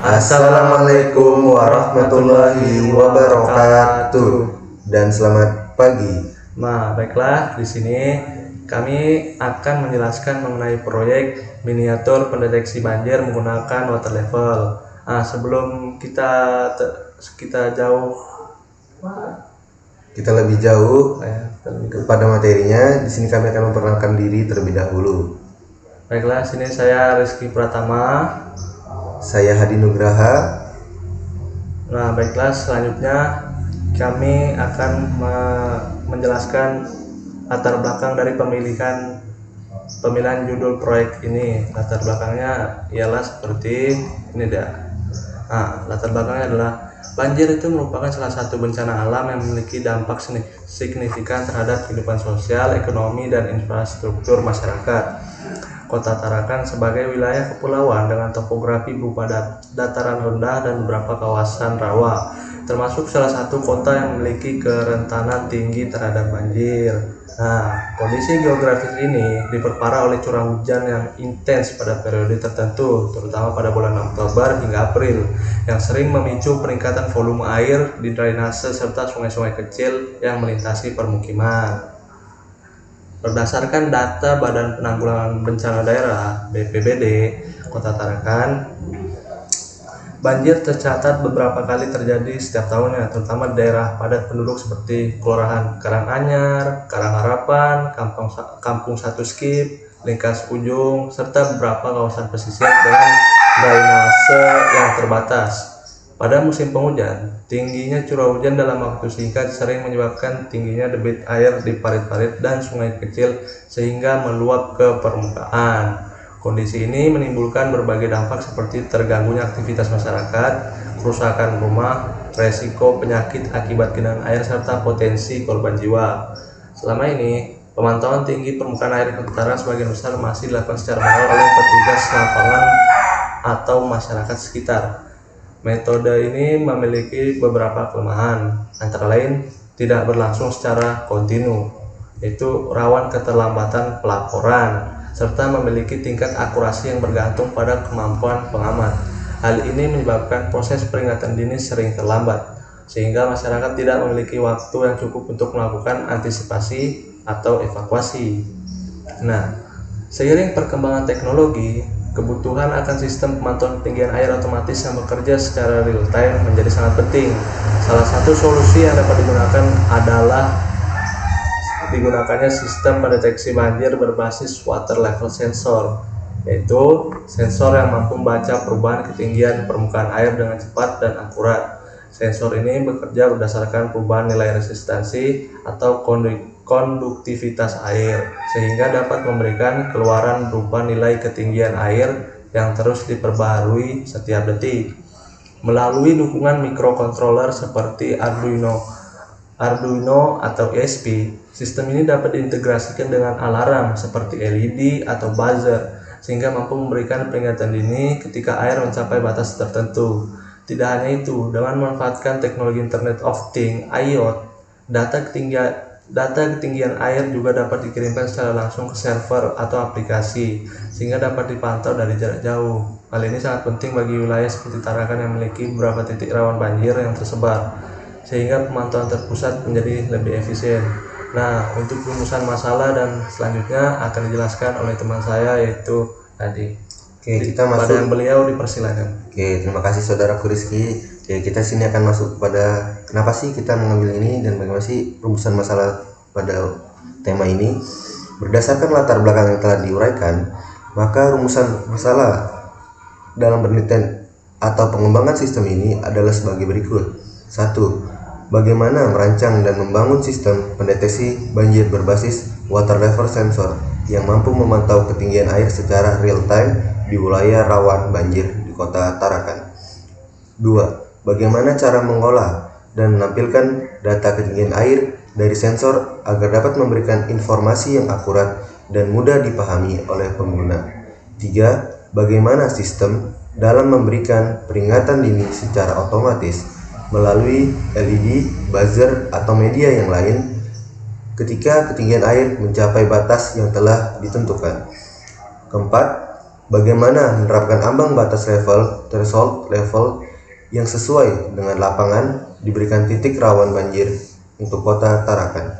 Assalamualaikum warahmatullahi wabarakatuh dan selamat pagi. Nah, baiklah, di sini kami akan menjelaskan mengenai proyek miniatur pendeteksi banjir menggunakan water level. Sebelum kita lebih jauh kepada materinya, di sini kami akan memperkenalkan diri terlebih dahulu. Baiklah, sini saya Rizky Pratama. Saya Hadi Nugraha. Nah, baiklah, selanjutnya kami akan menjelaskan latar belakang dari pemilihan judul proyek ini. Latar belakangnya ialah seperti ini dah. Latar belakangnya adalah banjir itu merupakan salah satu bencana alam yang memiliki dampak signifikan terhadap kehidupan sosial, ekonomi, dan infrastruktur masyarakat. Kota Tarakan sebagai wilayah kepulauan dengan topografi berupa dataran rendah dan beberapa kawasan rawa, termasuk salah satu kota yang memiliki kerentanan tinggi terhadap banjir. Kondisi geografis ini diperparah oleh curah hujan yang intens pada periode tertentu, terutama pada bulan Oktober hingga April, yang sering memicu peningkatan volume air di drainase serta sungai-sungai kecil yang melintasi permukiman. Berdasarkan data Badan Penanggulangan Bencana Daerah (BPBD) Kota Tarakan, banjir tercatat beberapa kali terjadi setiap tahunnya, terutama di daerah padat penduduk seperti Kelurahan Karanganyar, Karangharapan, Kampung Satu Skip, Lingkas Ujung, serta beberapa kawasan pesisir dengan drainase yang terbatas. Pada musim penghujan, tingginya curah hujan dalam waktu singkat sering menyebabkan tingginya debit air di parit-parit dan sungai kecil sehingga meluap ke permukaan. Kondisi ini menimbulkan berbagai dampak seperti terganggunya aktivitas masyarakat, kerusakan rumah, resiko penyakit akibat genangan air, serta potensi korban jiwa. Selama ini, pemantauan tinggi permukaan air Kota Tarakan sebagian besar masih dilakukan secara manual oleh petugas lapangan atau masyarakat sekitar. Metode ini memiliki beberapa kelemahan, antara lain tidak berlangsung secara kontinu, yaitu rawan keterlambatan pelaporan, serta memiliki tingkat akurasi yang bergantung pada kemampuan pengamat. Hal ini menyebabkan proses peringatan dini sering terlambat, sehingga masyarakat tidak memiliki waktu yang cukup untuk melakukan antisipasi atau evakuasi. Seiring perkembangan teknologi, kebutuhan akan sistem pemantauan ketinggian air otomatis yang bekerja secara real time menjadi sangat penting. Salah satu solusi yang dapat digunakan adalah digunakannya sistem pendeteksi banjir berbasis water level sensor, yaitu sensor yang mampu membaca perubahan ketinggian permukaan air dengan cepat dan akurat. Sensor ini bekerja berdasarkan perubahan nilai resistansi atau konduktivitas air, sehingga dapat memberikan keluaran berupa nilai ketinggian air yang terus diperbaharui setiap detik. Melalui dukungan mikrokontroler seperti Arduino atau ESP, sistem ini dapat diintegrasikan dengan alarm seperti LED atau buzzer, sehingga mampu memberikan peringatan dini ketika air mencapai batas tertentu. Tidak hanya itu, dengan memanfaatkan teknologi Internet of Things (IoT), data ketinggian air juga dapat dikirimkan secara langsung ke server atau aplikasi, sehingga dapat dipantau dari jarak jauh. Hal ini sangat penting bagi wilayah seperti Tarakan yang memiliki beberapa titik rawan banjir yang tersebar, sehingga pemantauan terpusat menjadi lebih efisien. Untuk rumusan masalah dan selanjutnya akan dijelaskan oleh teman saya, yaitu Hadi. Kita masuk pada yang beliau dipersilakan. Terima kasih saudaraku Rizky. Kita sini akan masuk kepada kenapa sih kita mengambil ini dan bagaimana sih rumusan masalah pada tema ini. Berdasarkan latar belakang yang telah diuraikan, maka rumusan masalah dalam penelitian atau pengembangan sistem ini adalah sebagai berikut. 1. Bagaimana merancang dan membangun sistem pendeteksi banjir berbasis water level sensor yang mampu memantau ketinggian air secara real time di wilayah rawan banjir di Kota Tarakan. 2. Bagaimana cara mengolah dan menampilkan data ketinggian air dari sensor agar dapat memberikan informasi yang akurat dan mudah dipahami oleh pengguna. 3. Bagaimana sistem dalam memberikan peringatan dini secara otomatis melalui LED, buzzer, atau media yang lain ketika ketinggian air mencapai batas yang telah ditentukan. Keempat, bagaimana menerapkan ambang batas level, threshold level yang sesuai dengan lapangan, diberikan titik rawan banjir untuk kota Tarakan.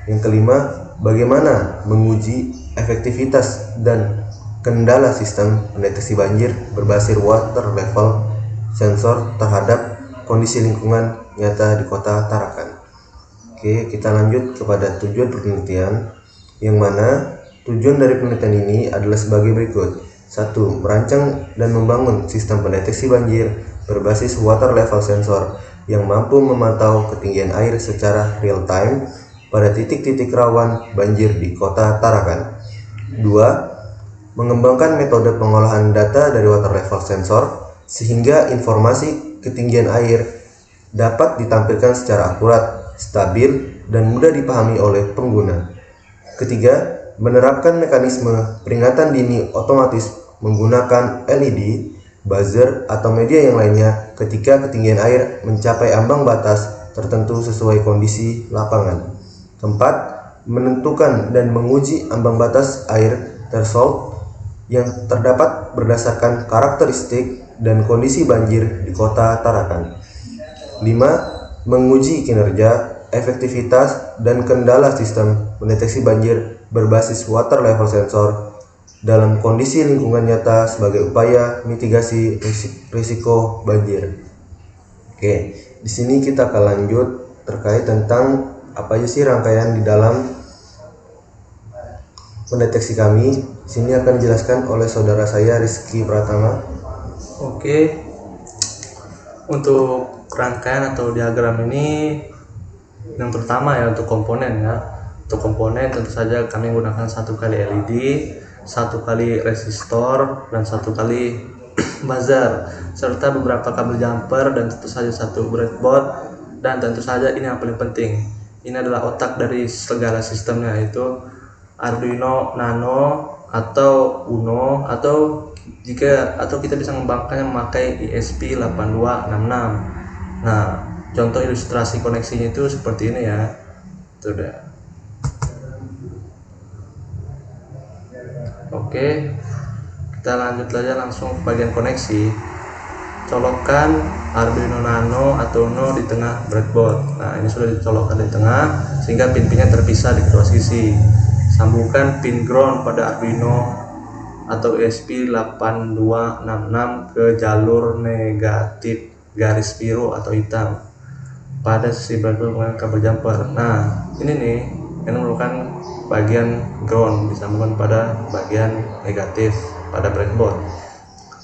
Yang kelima, bagaimana menguji efektivitas dan kendala sistem pendeteksi banjir berbasis water level sensor terhadap kondisi lingkungan nyata di kota Tarakan. Oke, kita lanjut kepada tujuan penelitian, yang mana tujuan dari penelitian ini adalah sebagai berikut. 1. Merancang dan membangun sistem pendeteksi banjir berbasis water level sensor yang mampu memantau ketinggian air secara real time pada titik-titik rawan banjir di kota Tarakan. 2. Mengembangkan metode pengolahan data dari water level sensor sehingga informasi ketinggian air dapat ditampilkan secara akurat, stabil, dan mudah dipahami oleh pengguna. Ketiga, menerapkan mekanisme peringatan dini otomatis menggunakan LED, buzzer, atau media yang lainnya ketika ketinggian air mencapai ambang batas tertentu sesuai kondisi lapangan. Keempat, menentukan dan menguji ambang batas air threshold yang terdapat berdasarkan karakteristik dan kondisi banjir di kota Tarakan. 5. Menguji kinerja, efektivitas, dan kendala sistem pendeteksi banjir berbasis water level sensor dalam kondisi lingkungan nyata sebagai upaya mitigasi risiko banjir. Oke, di sini kita akan lanjut terkait tentang apa aja sih rangkaian di dalam pendeteksi kami. Di sini akan dijelaskan oleh saudara saya Rizky Pratama. Oke, untuk rangkaian atau diagram ini yang pertama ya untuk komponen ya. Untuk komponen tentu saja kami menggunakan 1 kali LED, 1 kali resistor, dan 1 kali buzzer, serta beberapa kabel jumper, dan tentu saja 1 breadboard. Dan tentu saja ini yang paling penting, ini adalah otak dari segala sistemnya, yaitu Arduino Nano atau Uno, atau kita bisa mengembangkannya memakai ESP8266. Nah, contoh ilustrasi koneksinya itu seperti ini ya. Itu udah. Oke, kita lanjut aja langsung ke bagian koneksi. Colokkan Arduino Nano atau Uno di tengah breadboard. Nah, ini sudah dicolokkan di tengah sehingga pin-pinnya terpisah di kedua sisi. Sambungkan pin ground pada Arduino atau ESP8266 ke jalur negatif garis biru atau hitam pada sisi breadboard menggunakan kabel jumper. Nah, ini nih yang merupakan bagian ground disambungkan pada bagian negatif pada breadboard.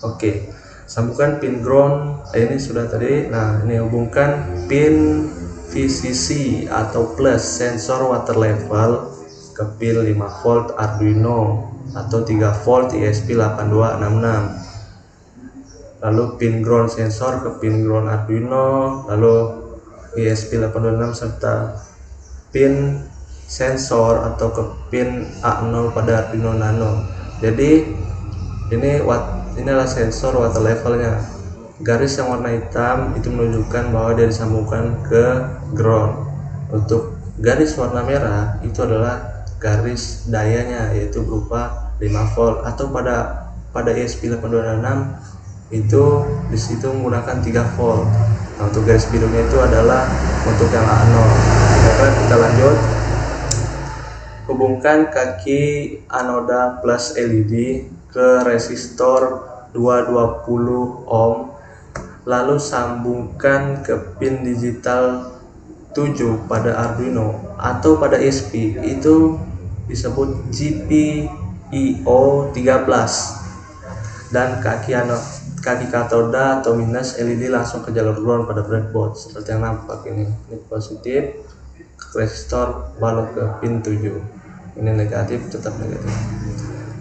Oke, sambungkan pin ground ini sudah tadi. Nah, ini hubungkan pin VCC atau plus sensor water level ke pin 5 volt Arduino atau 3 volt ESP8266. Lalu pin ground sensor ke pin ground Arduino, lalu ESP8266 serta pin sensor atau ke pin A0 pada Arduino Nano. Jadi ini adalah sensor water levelnya. Garis yang warna hitam itu menunjukkan bahwa dia disambungkan ke ground. Untuk garis warna merah itu adalah garis dayanya, yaitu berupa 5 volt, atau pada ESP8266 itu disitu menggunakan 3 volt. Nah, untuk garis birunya itu adalah untuk yang A0. Maka kita lanjut. Hubungkan kaki anoda plus LED ke resistor 220 ohm, lalu sambungkan ke pin digital 7 pada Arduino atau pada ESP, itu disebut GPIO 13, dan kaki katoda atau minus LED langsung ke jalur ground pada breadboard seperti yang nampak ini positif, resistor balok ke pin 7, ini negatif, tetap negatif.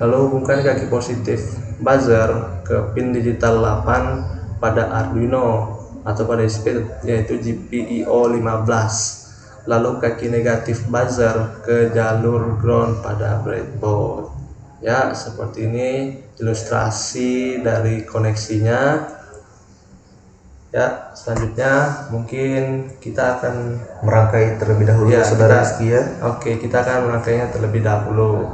Lalu hubungkan kaki positif buzzer ke pin digital 8 pada Arduino atau pada ESP, yaitu GPIO 15. Lalu kaki negatif buzzer ke jalur ground pada breadboard. Ya, seperti ini ilustrasi dari koneksinya. Ya, selanjutnya mungkin kita akan Merangkai terlebih dahulu ya, saudara Rizky ya. Oke, kita akan merangkainya terlebih dahulu.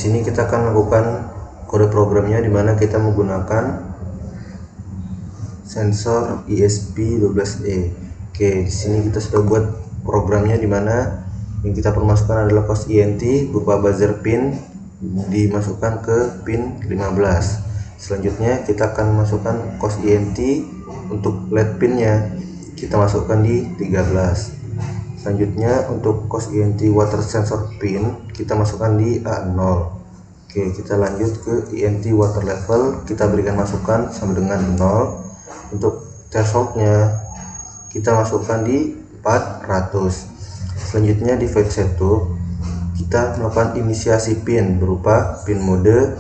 sini kita akan lakukan kode programnya, di mana kita menggunakan sensor ESP12E. Oke, di sini kita sudah buat programnya, di mana yang kita permasukkan adalah cos INT berupa buzzer pin dimasukkan ke pin 15. Selanjutnya kita akan masukkan cos INT untuk LED pinnya, kita masukkan di 13. Selanjutnya untuk cos INT water sensor pin kita masukkan di A0. Oke, kita lanjut ke INT water level, kita berikan masukan sama dengan 0. Untuk thresholdnya kita masukkan di 400. Selanjutnya di void setup kita melakukan inisiasi pin berupa pin mode,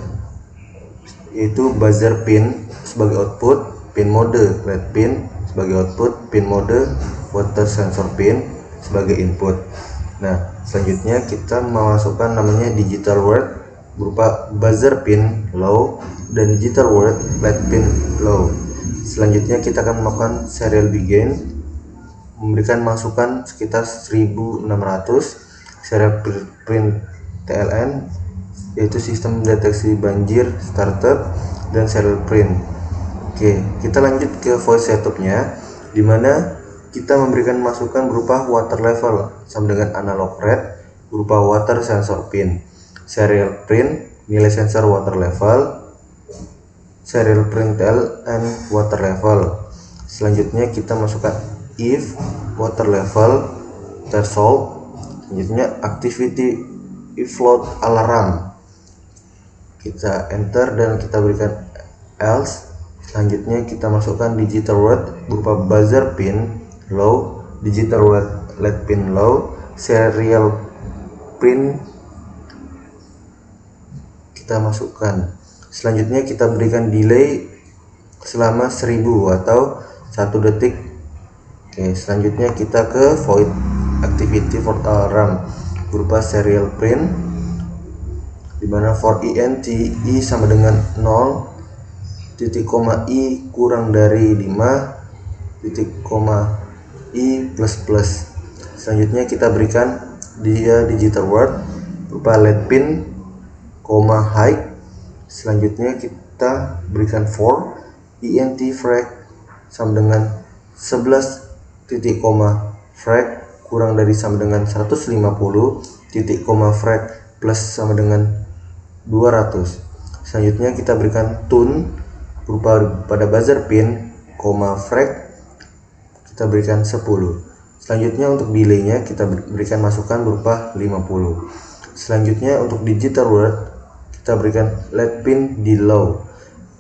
yaitu buzzer pin sebagai output, pin mode LED pin sebagai output, pin mode water sensor pin sebagai input. Nah, selanjutnya kita memasukkan namanya digital word berupa buzzer pin low dan digital word LED pin low. Selanjutnya kita akan melakukan serial begin, memberikan masukan sekitar 1600, serial print TLN yaitu sistem deteksi banjir startup, dan serial print. Oke, kita lanjut ke void setupnya, dimana kita memberikan masukan berupa water level sama dengan analog red berupa water sensor pin, serial print nilai sensor water level, serial print TLN water level. Selanjutnya kita masukkan if water level threshold, selanjutnya activity if load alarm, kita enter dan kita berikan else. Selanjutnya kita masukkan digital word berupa buzzer pin low, digital word LED pin low, serial print kita masukkan. Selanjutnya kita berikan delay selama 1000 atau 1 detik. Oke, selanjutnya kita ke void activity for alarm berupa serial print, dimana for INT I sama dengan 0, titik koma I kurang dari 5, titik koma I plus plus. Selanjutnya kita berikan dia digital word berupa LED pin, height. Selanjutnya kita berikan for INT frag sama dengan 11 titik koma frag kurang dari sama dengan 150 titik koma frag plus sama dengan 200. Selanjutnya kita berikan tune berupa pada buzzer pin, frag kita berikan 10. Selanjutnya untuk delaynya kita berikan masukan berupa 50. Selanjutnya untuk digital word kita berikan LED pin di low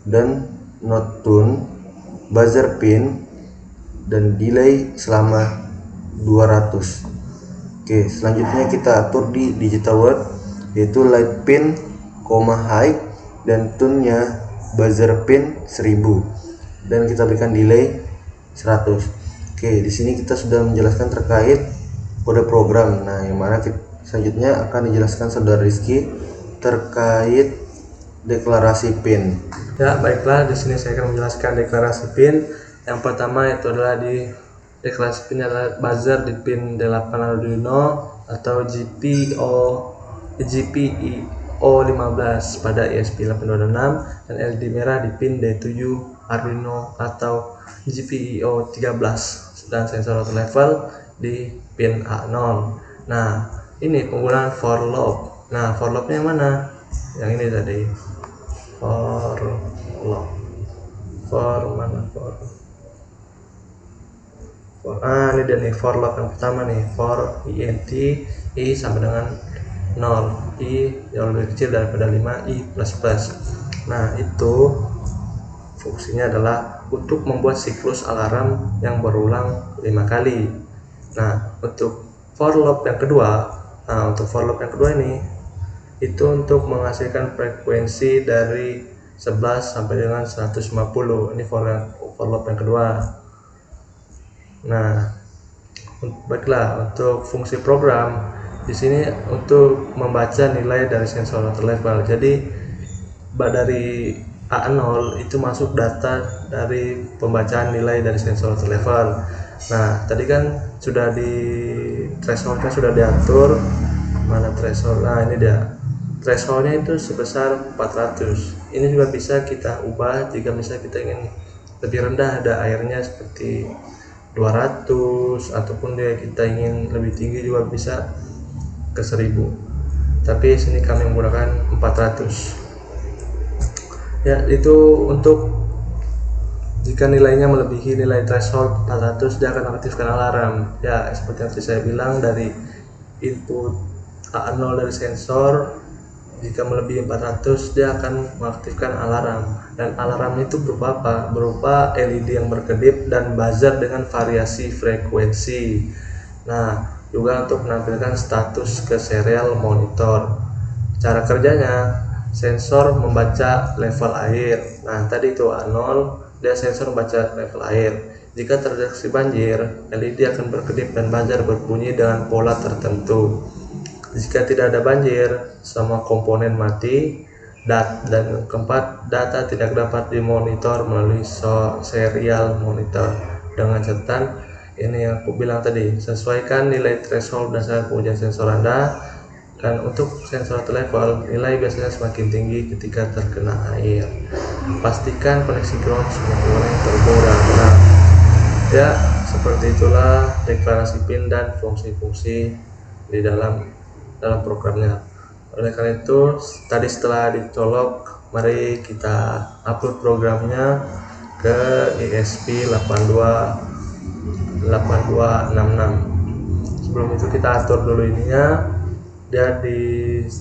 dan not tune, buzzer pin dan delay selama 200. Oke, selanjutnya kita atur di digital word yaitu light pin, height dan tune-nya buzzer pin 1000 dan kita berikan delay 100. Oke, di sini kita sudah menjelaskan terkait kode program. Nah, yang mana selanjutnya akan dijelaskan saudara Rizky terkait deklarasi pin. Ya, baiklah, di sini saya akan menjelaskan deklarasi pin. Yang pertama itu adalah di deklarasi pin adalah buzzer di pin 8 Arduino atau GPIO 15 pada ESP8266 dan LED merah di pin D7 Arduino atau GPIO 13 dan sensor auto level di pin A0. Nah, ini penggunaan for loop. Nah, for loop-nya mana? Yang ini tadi. For loop. For mana? Ini dia nih, for loop yang pertama nih, for INT I sama dengan 0, I yang lebih kecil daripada 5, I plus plus. Nah, itu fungsinya adalah untuk membuat siklus alarm yang berulang 5 kali. Nah, untuk for loop yang kedua, ini itu untuk menghasilkan frekuensi dari 11 sampai dengan 150. Ini for loop yang kedua. Nah, baiklah, untuk fungsi program di sini untuk membaca nilai dari sensor auto level. Jadi dari A0 itu masuk data dari pembacaan nilai dari sensor auto level. Nah, tadi kan sudah di thresholdnya sudah diatur. Mana threshold? Nah, ini dia. thresholdnya itu sebesar 400. Ini juga bisa kita ubah jika misalnya kita ingin lebih rendah, ada airnya seperti 200, ataupun kita ingin lebih tinggi juga bisa ke 1000. Tapi sini kami menggunakan 400. Ya, itu untuk jika nilainya melebihi nilai threshold 400, dia akan aktifkan alarm. Ya, seperti yang tadi saya bilang, dari input A0 dari sensor, jika melebihi 400 dia akan mengaktifkan alarm. Dan alarm itu berupa apa? Berupa LED yang berkedip dan buzzer dengan variasi frekuensi. Nah, juga untuk menampilkan status ke serial monitor. Cara kerjanya, sensor membaca level air. Nah, tadi itu A0, dia sensor membaca level air. Jika terdeteksi banjir, LED akan berkedip dan buzzer berbunyi dengan pola tertentu. Jika tidak ada banjir, semua komponen mati. Dan keempat, data tidak dapat dimonitor melalui serial monitor. Dengan catatan, ini yang aku bilang tadi, sesuaikan nilai threshold berdasarkan pengujian sensor Anda. Dan untuk sensor atau level, nilai biasanya semakin tinggi ketika terkena air. Pastikan koneksi ground semua komponen terhubung. Nah, ya seperti itulah deklarasi pin dan fungsi-fungsi di dalam programnya. Oleh karena itu, tadi setelah dicolok, mari kita upload programnya ke ESP8266. Sebelum itu kita atur dulu ininya. Dia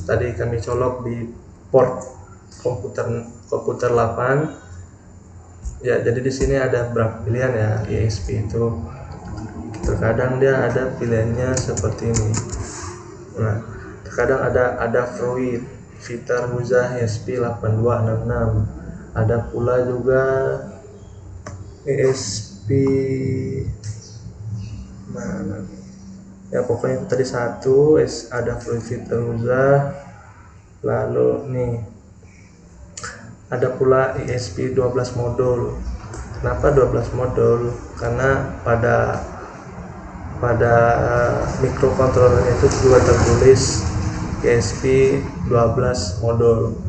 tadi kami colok di port komputer 8. Ya, jadi di sini ada beberapa pilihan ya ESP itu. Terkadang dia ada pilihannya seperti ini. Nah, terkadang ada Fruit, Vitar Huza ESP8266. Ada pula juga ESP mana nih? Ya pokoknya tadi satu, ada Fruit Vitar Huza. Lalu nih ada pula ESP 12 modul. Kenapa 12 modul? Karena pada microcontrollernya itu juga tertulis ESP 12 modul.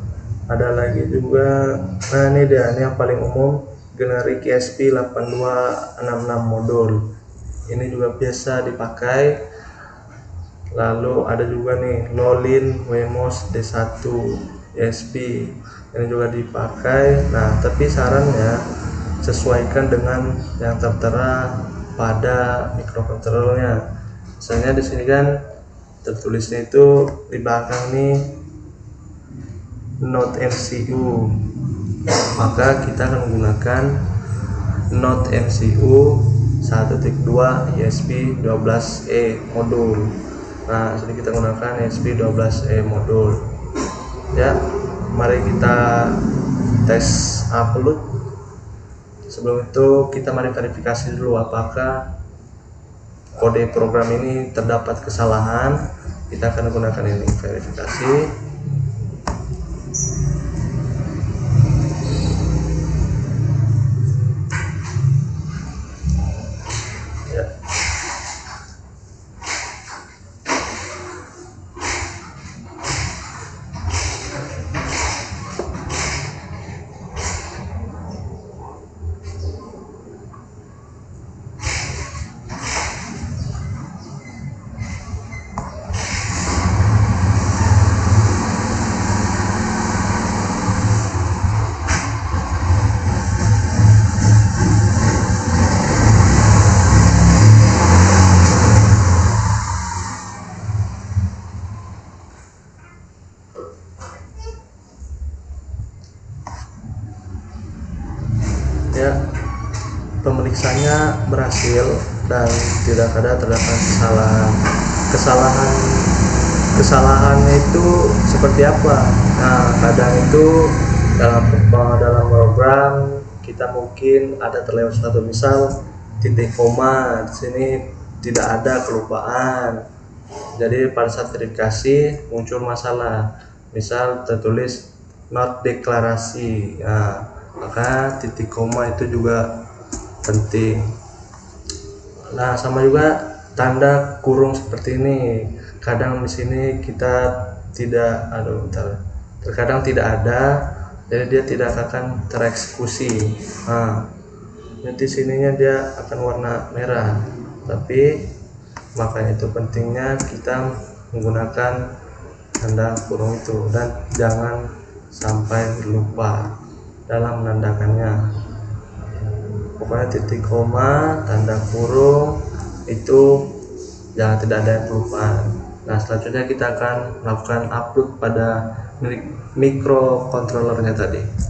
Ada lagi juga, nah ini dia, ini yang paling umum, generik ESP 8266 modul. Ini juga biasa dipakai. Lalu ada juga nih Lolin Wemos D1 ESP, ini juga dipakai. Nah, tapi sarannya sesuaikan dengan yang tertera pada microcontrollernya. Misalnya di sini kan tertulisnya itu di belakang nih Node MCU, maka kita akan menggunakan Node MCU 1.2 ESP 12E modul. Nah, sini kita gunakan ESP 12E modul. Ya, mari kita tes upload. Sebelum itu kita mari verifikasi dulu apakah kode program ini terdapat kesalahan. Kita akan gunakan ini verifikasi. Ya. Ya, pemeriksaannya berhasil dan tidak ada terdapat kesalahannya itu seperti apa. Nah, kadang itu dalam program kita mungkin ada terlewat satu, misal titik koma di sini tidak ada, kelupaan. Jadi pada saat verifikasi muncul masalah, misal tertulis not deklarasi. Nah, maka titik koma itu juga penting. Nah, sama juga tanda kurung seperti ini. Kadang di sini kita terkadang tidak ada, jadi dia tidak akan tereksekusi. Nah, nanti sininya dia akan warna merah, tapi makanya itu pentingnya kita menggunakan tanda kurung itu, dan jangan sampai lupa dalam menandakannya. Pokoknya titik koma, tanda kurung itu jangan tidak ada yang kelupaan. Nah, selanjutnya kita akan melakukan upload pada microcontrollernya tadi.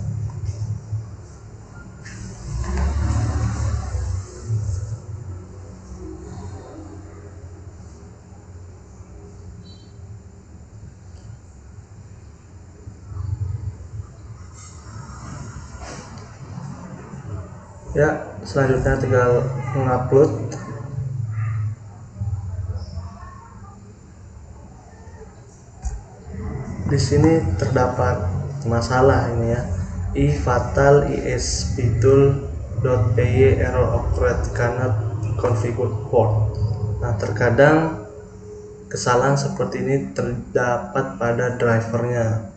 Ya, selanjutnya tinggal mengupload. Di sini terdapat masalah ini ya. Fatal esbitul.py error occurred cannot configure port. Nah, terkadang kesalahan seperti ini terdapat pada drivernya.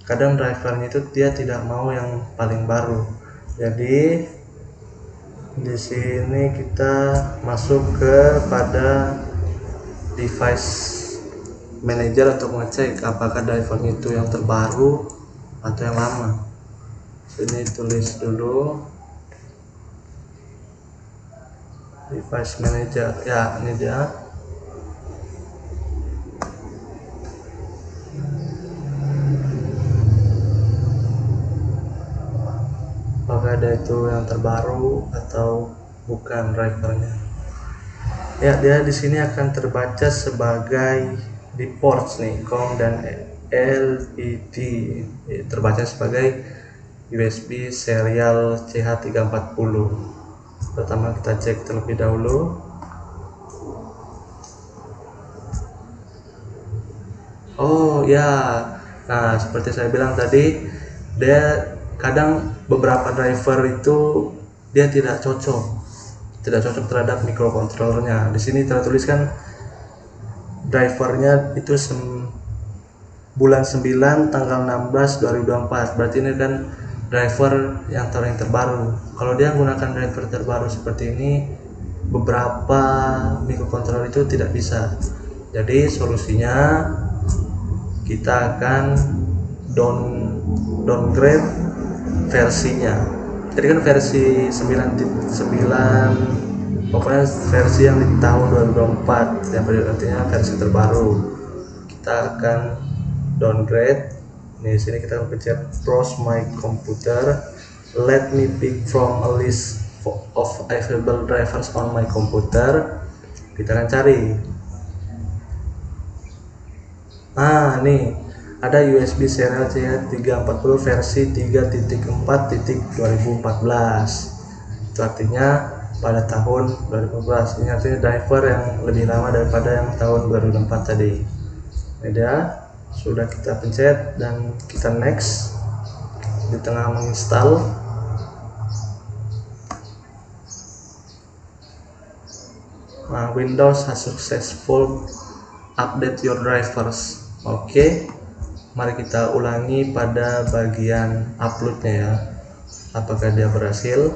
Kadang drivernya itu dia tidak mau yang paling baru. Jadi di sini kita masuk kepada device manager untuk mengecek apakah drivernya itu yang terbaru atau yang lama. Sini tulis dulu device manager, ya ini dia. Apakah ada itu yang terbaru atau bukan drivernya. Ya, dia di sini akan terbaca sebagai di ports nih, COM dan LED, terbaca sebagai USB serial CH340. Pertama kita cek terlebih dahulu. Oh ya, nah seperti saya bilang tadi, dia kadang beberapa driver itu dia tidak cocok terhadap microcontrollernya. Di sini tertuliskan drivernya itu bulan 9 tanggal 16 2024. Berarti ini kan driver yang terbaru. Kalau dia menggunakan driver terbaru seperti ini, beberapa microcontroller itu tidak bisa. Jadi solusinya kita akan downgrade versinya. Jadi kan versi 9.9, pokoknya versi yang di tahun 2024, yang artinya versi terbaru. Kita akan downgrade. Di sini kita pencet browse my computer, let me pick from a list of available drivers on my computer. Kita akan cari. Nih ada USB serial CH340 versi 3.4.2014. Itu artinya pada tahun 2014. Ini artinya driver yang lebih lama daripada yang tahun 2004 tadi. Ini dia, sudah kita pencet dan kita next. Di tengah menginstal, Windows has successful update your drivers. Oke. Mari kita ulangi pada bagian uploadnya ya, apakah dia berhasil.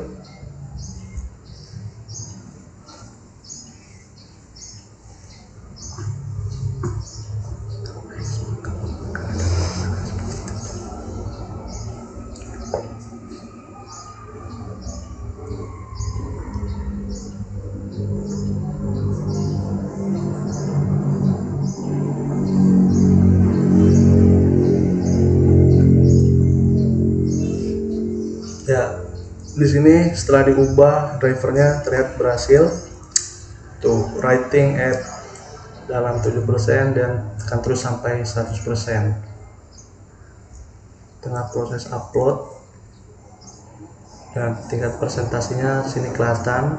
Ya, di sini setelah diubah drivernya terlihat berhasil. Tuh, writing at dalam 7% dan akan terus sampai 100%. Tengah proses upload dan tingkat presentasinya sini kelihatan.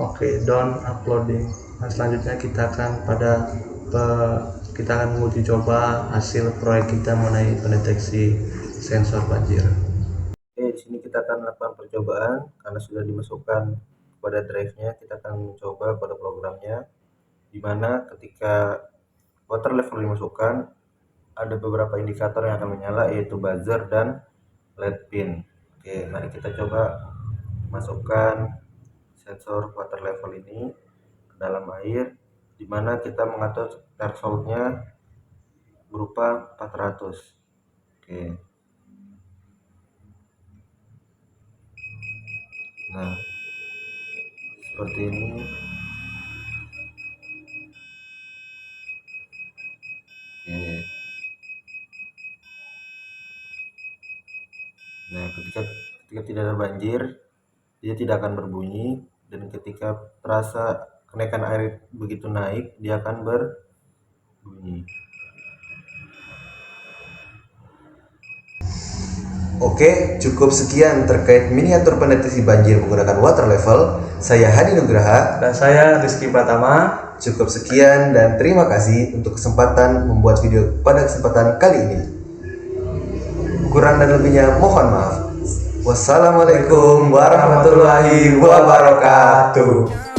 Oke, done uploading. Nah, selanjutnya kita akan menguji coba hasil proyek kita mengenai pendeteksi sensor banjir. Oke, di sini kita akan melakukan percobaan karena sudah dimasukkan pada drive-nya, kita akan mencoba pada programnya, di mana ketika water level dimasukkan, ada beberapa indikator yang akan menyala, yaitu buzzer dan LED pin. Oke, mari kita coba masukkan sensor water level ini ke dalam air, di mana kita mengatur threshold-nya berupa 400. Oke. Nah, seperti ini. Oke. Nah, ketika tidak ada banjir, dia tidak akan berbunyi, dan ketika terasa kenaikan air begitu naik, dia akan berbunyi. Oke, cukup sekian terkait miniatur pendeteksi banjir menggunakan water level. Saya Hadi Nugraha. Dan saya Rizky Pratama. Cukup sekian dan terima kasih untuk kesempatan membuat video pada kesempatan kali ini. Kurang dan lebihnya mohon maaf. Wassalamualaikum warahmatullahi wabarakatuh.